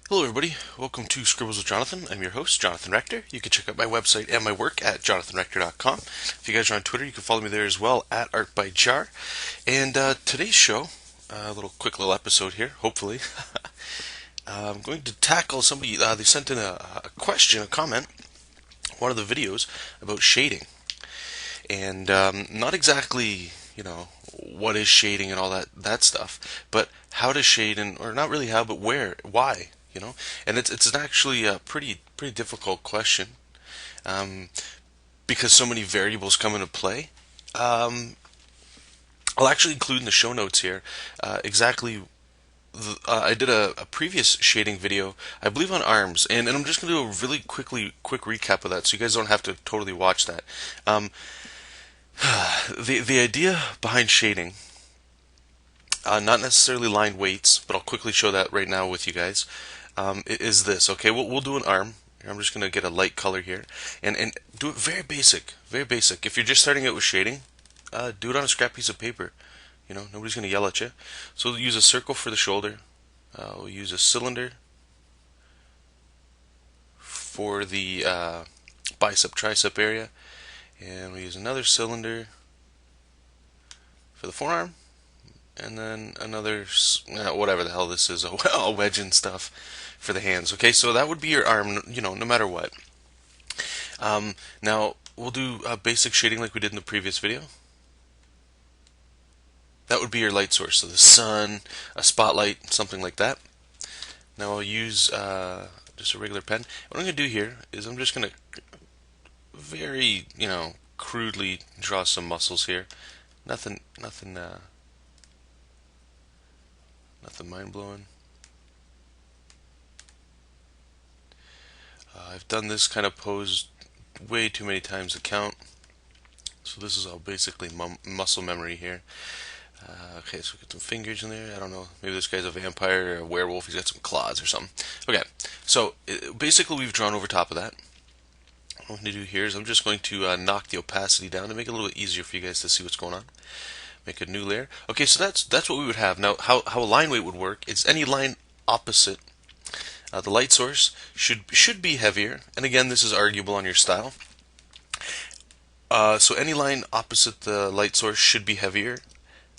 Hello everybody, welcome to Scribbles with Jonathan. I'm your host, Jonathan Rector. You can check out my website and my work at jonathanrector.com. If you guys are on Twitter, you can follow me there as well, at ArtByJar. And today's show, a quick little episode here, hopefully. I'm going to tackle somebody, they sent in a question, a comment, one of the videos about shading. And not exactly, what is shading and all that stuff, but how to shade, and or not really how, but where, why, and it's actually a pretty difficult question, um, because so many variables come into play. Um, I'll actually include in the show notes here exactly. I did a previous shading video, I believe on arms, and I'm just going to do a really quick recap of that, so you guys don't have to totally watch that. Um, the idea behind shading, not necessarily line weights, but I'll quickly show that right now with you guys. Is this okay? We'll do an arm. I'm just gonna get a light color here, and do it very basic, very basic. If you're just starting out with shading, do it on a scrap piece of paper. Nobody's gonna yell at you. So we'll use a circle for the shoulder. We'll use a cylinder for the bicep tricep area, and we'll use another cylinder for the forearm, and then another, whatever the hell this is, a wedge and stuff for the hands. Okay, so that would be your arm, no matter what. Now we'll do basic shading like we did in the previous video. That would be your light source, so the sun, a spotlight, something like that. Now I'll use just a regular pen. What I'm going to do here is I'm just going to very, crudely draw some muscles here. Nothing mind-blowing. I've done this kind of pose way too many times to count. So this is all basically muscle memory here. Okay, so we got some fingers in there. I don't know. Maybe this guy's a vampire or a werewolf. He's got some claws or something. Okay, so basically we've drawn over top of that. What I'm going to do here is I'm just going to knock the opacity down to make it a little bit easier for you guys to see what's going on. Make a new layer. Okay, so that's what we would have. Now, how a line weight would work is any line opposite the light source should be heavier. And again, this is arguable on your style. So any line opposite the light source should be heavier.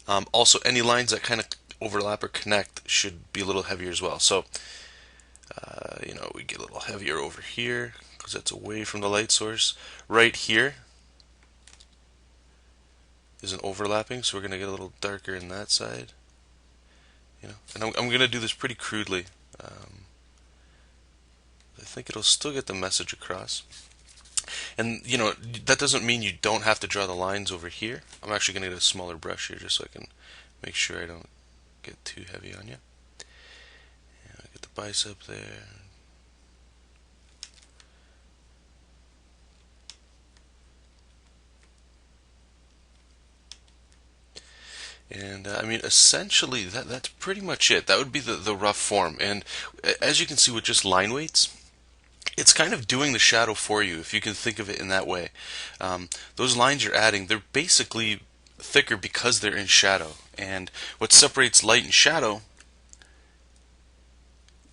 Also, any lines that kind of overlap or connect should be a little heavier as well. So, we get a little heavier over here because that's away from the light source. Right here isn't overlapping, so we're going to get a little darker in that side. And I'm going to do this pretty crudely. I think it'll still get the message across. And, that doesn't mean you don't have to draw the lines over here. I'm actually going to get a smaller brush here just so I can make sure I don't get too heavy on you. And I get the bicep there. And essentially that's pretty much it. That would be the rough form. And as you can see with just line weights, it's kind of doing the shadow for you, if you can think of it in that way. Those lines you're adding, they're basically thicker because they're in shadow. And what separates light and shadow,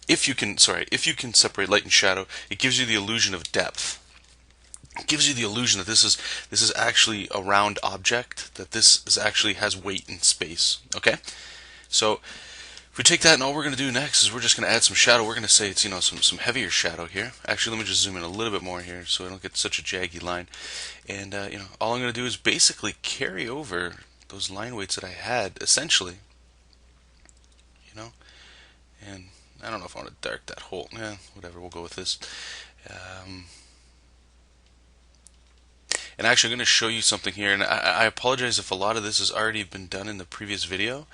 if you can separate light and shadow, it gives you the illusion of depth. It gives you the illusion that this is actually a round object, that this actually has weight in space. Okay, so if we take that, and all we're going to do next is we're just going to add some shadow. We're going to say it's some heavier shadow here. Actually, let me just zoom in a little bit more here so I don't get such a jaggy line. And all I'm going to do is basically carry over those line weights that I had essentially. And I don't know if I want to dark that hole. Yeah, whatever. We'll go with this. And actually, I'm going to show you something here, and I apologize if a lot of this has already been done in the previous video,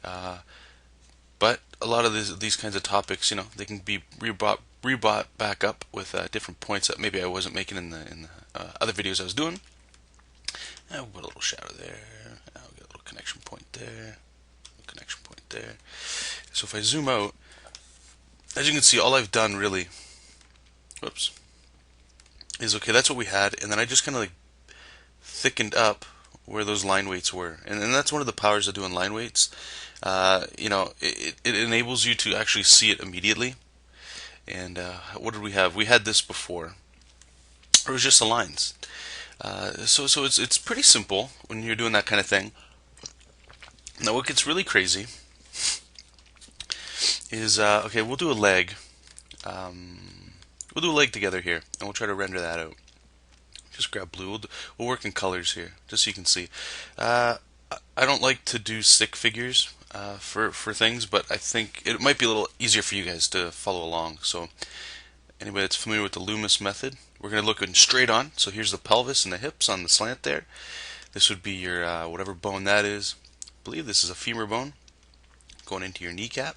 but a lot of these kinds of topics, they can be rebrought back up with different points that maybe I wasn't making in the other videos I was doing. I'll put a little shadow there. I'll get a little connection point there. Connection point there. So if I zoom out, as you can see, all I've done really, whoops, is okay. That's what we had, and then I just kind of thickened up where those line weights were, and that's one of the powers of doing line weights. It enables you to actually see it immediately. And what did we have? We had this before. It was just the lines. So it's pretty simple when you're doing that kind of thing. Now what gets really crazy is okay, we'll do a leg. We'll do a leg together here, and we'll try to render that out. Just grab blue. We'll work in colors here, just so you can see. I don't like to do stick figures for things, but I think it might be a little easier for you guys to follow along. So anybody that's familiar with the Loomis method, we're going to look straight on. So here's the pelvis and the hips on the slant there. This would be your whatever bone that is. I believe this is a femur bone going into your kneecap.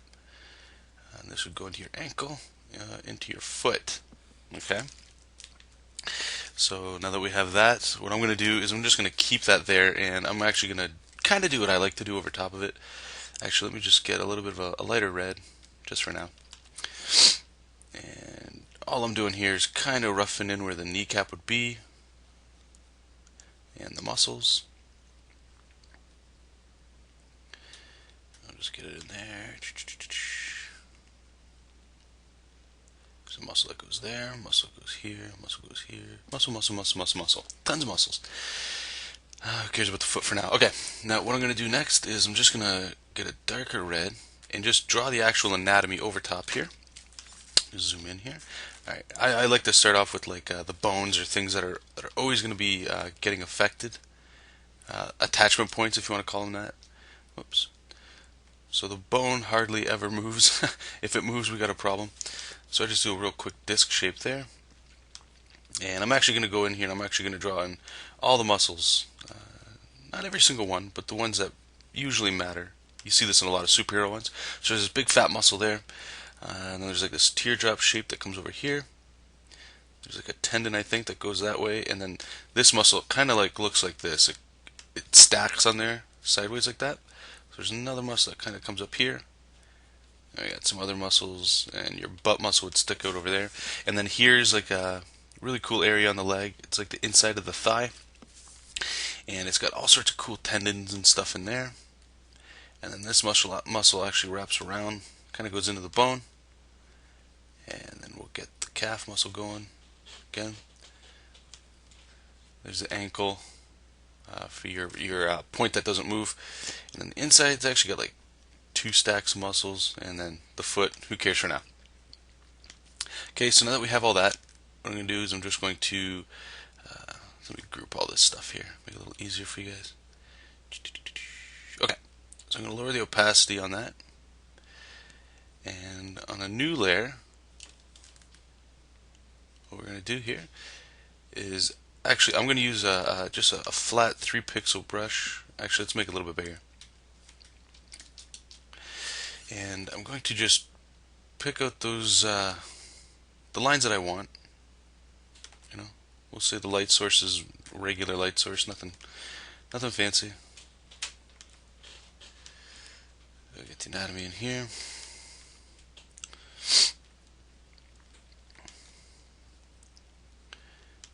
And this would go into your ankle, into your foot. Okay. So now that we have that, what I'm going to do is I'm just going to keep that there, and I'm actually going to kind of do what I like to do over top of it. Actually, let me just get a little bit of a lighter red, just for now. And all I'm doing here is kind of roughing in where the kneecap would be, and the muscles. I'll just get it in there. There's a muscle that goes there, muscle goes here, muscle goes here, muscle, muscle, muscle, muscle, muscle. Tons of muscles. Who cares about the foot for now? Okay, now what I'm going to do next is I'm just going to get a darker red and just draw the actual anatomy over top here. Just zoom in here. Alright, I like to start off with like the bones or things that are always going to be getting affected. Attachment points, if you want to call them that. Whoops. So the bone hardly ever moves. If it moves, we got a problem. So I just do a real quick disc shape there. And I'm actually going to go in here and I'm actually going to draw in all the muscles. Not every single one, but the ones that usually matter. You see this in a lot of superhero ones. So there's this big fat muscle there. And then there's like this teardrop shape that comes over here. There's like a tendon, I think, that goes that way. And then this muscle kind of like looks like this. It stacks on there sideways like that. So there's another muscle that kind of comes up here. I got some other muscles, and your butt muscle would stick out over there. And then here's like a really cool area on the leg. It's like the inside of the thigh. And it's got all sorts of cool tendons and stuff in there. And then this muscle actually wraps around, kind of goes into the bone. And then we'll get the calf muscle going again. There's the ankle for your point that doesn't move. And then the inside, it's actually got like 2 stacks of muscles, and then the foot, who cares for now. Okay, so now that we have all that, what I'm going to do is I'm just going to let me group all this stuff here, make it a little easier for you guys. Okay, so I'm going to lower the opacity on that, and on a new layer, what we're going to do here is, actually I'm going to use just a flat 3 pixel brush. Actually, let's make it a little bit bigger. And I'm going to just pick out those the lines that I want. You know, we'll say the light source is regular light source, nothing fancy. I'll get the anatomy in here.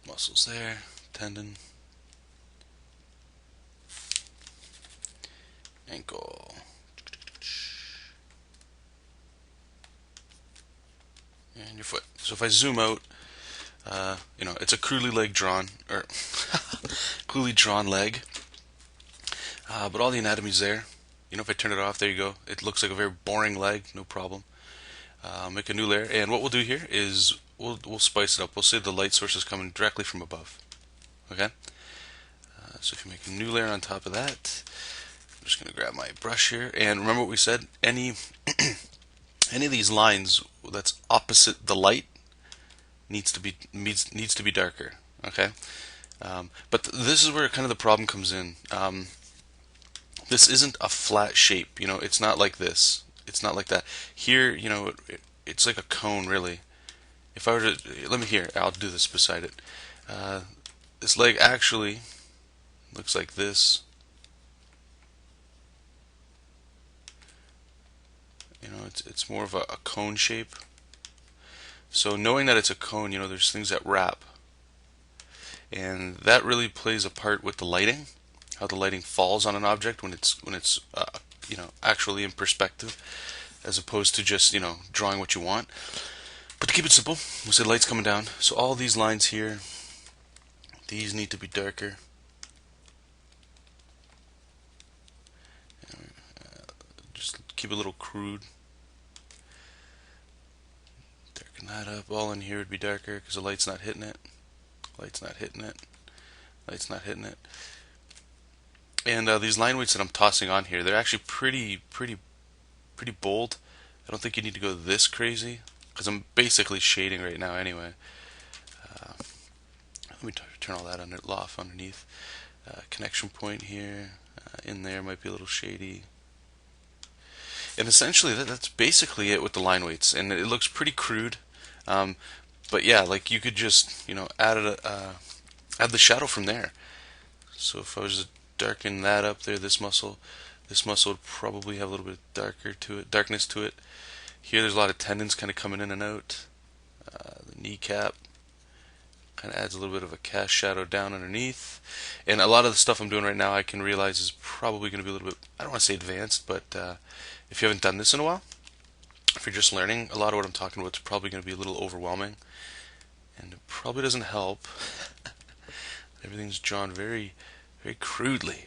Muscles there, tendon, ankle. And your foot. So if I zoom out, you know, it's a crudely drawn leg, but all the anatomy's there. You know, if I turn it off, there you go. It looks like a very boring leg, no problem. Make a new layer, and what we'll do here is we'll spice it up. We'll say the light source is coming directly from above. Okay. So if you make a new layer on top of that, I'm just going to grab my brush here, and remember what we said. Any of these lines that's opposite the light needs to be darker. Okay, but this is where kind of the problem comes in. This isn't a flat shape. You know, it's not like this. It's not like that. Here, you know, it's like a cone, really. If I were to let me here, I'll do this beside it. This leg actually looks like this. You know, it's more of a cone shape. So knowing that it's a cone, you know, there's things that wrap, and that really plays a part with the lighting, how the lighting falls on an object when it's you know, actually in perspective, as opposed to just, you know, drawing what you want. But to keep it simple, we'll say light's coming down. So all these lines here, these need to be darker. Just keep it a little crude. Darken that up. All in here would be darker because the light's not hitting it. Light's not hitting it. Light's not hitting it. And these line weights that I'm tossing on here, they're actually pretty bold. I don't think you need to go this crazy because I'm basically shading right now anyway. Let me turn all that off underneath. Connection point here, in there might be a little shady. And essentially that's basically it with the line weights, and it looks pretty crude. But yeah, like you could just add the shadow from there. So if I was to darken that up there, this muscle would probably have a little bit darkness to it. Here there's a lot of tendons kind of coming in and out. The kneecap kind of adds a little bit of a cast shadow down underneath. And a lot of the stuff I'm doing right now I can realize is probably going to be a little bit, I don't want to say advanced, but if you haven't done this in a while, if you're just learning, a lot of what I'm talking about is probably going to be a little overwhelming. And it probably doesn't help. Everything's drawn very, very crudely.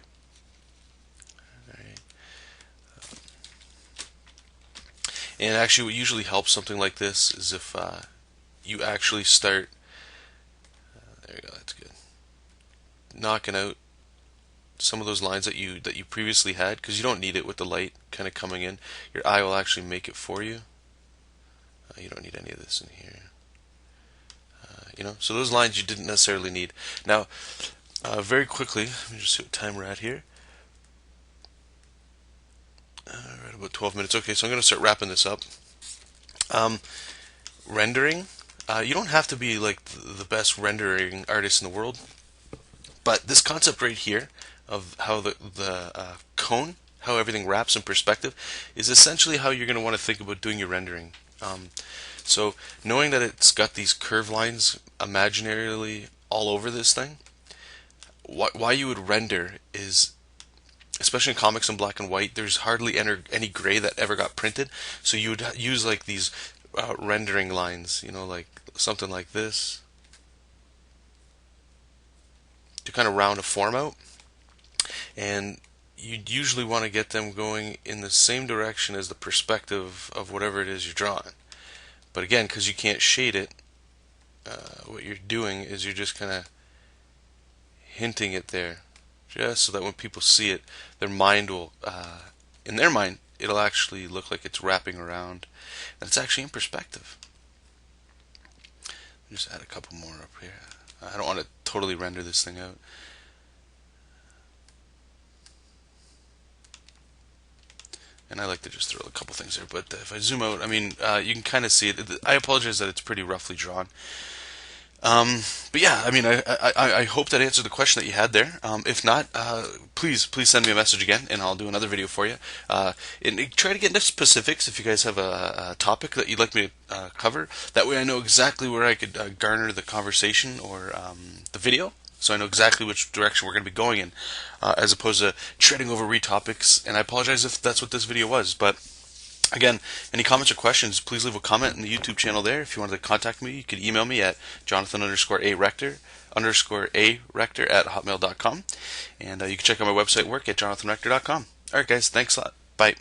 Right. And actually what usually helps something like this is if you actually start, there you go, that's good, knocking out some of those lines that you previously had, because you don't need it with the light kind of coming in. Your eye will actually make it for you. You don't need any of this in here. So those lines you didn't necessarily need. Now, very quickly, let me just see what time we're at here. Right about 12 minutes. Okay, so I'm going to start wrapping this up. Rendering. You don't have to be like the best rendering artist in the world, but this concept right here of how the cone, how everything wraps in perspective, is essentially how you're going to want to think about doing your rendering. So knowing that it's got these curved lines imaginarily all over this thing, why you would render is, especially in comics in black and white, there's hardly any gray that ever got printed. So you would use like these rendering lines, like something like this, to kind of round a form out. And you'd usually want to get them going in the same direction as the perspective of whatever it is you're drawing. But again, because you can't shade it, what you're doing is you're just kind of hinting it there, just so that when people see it, their mind will, in their mind, it'll actually look like it's wrapping around, and it's actually in perspective. Just add a couple more up here. I don't want to totally render this thing out. And I like to just throw a couple things there, but if I zoom out, I mean, you can kind of see it. I apologize that it's pretty roughly drawn. But yeah, I mean, I hope that answered the question that you had there. If not, please send me a message again, and I'll do another video for you. And try to get into specifics if you guys have a topic that you'd like me to cover. That way I know exactly where I could garner the conversation or the video, so I know exactly which direction we're going to be going in, as opposed to treading over topics. And I apologize if that's what this video was, but again, any comments or questions, please leave a comment in the YouTube channel there. If you wanted to contact me, you could email me at Jonathan_A_Rector _A_Rector@hotmail.com. And you can check out my website work at JonathanRector.com. Alright guys, thanks a lot. Bye.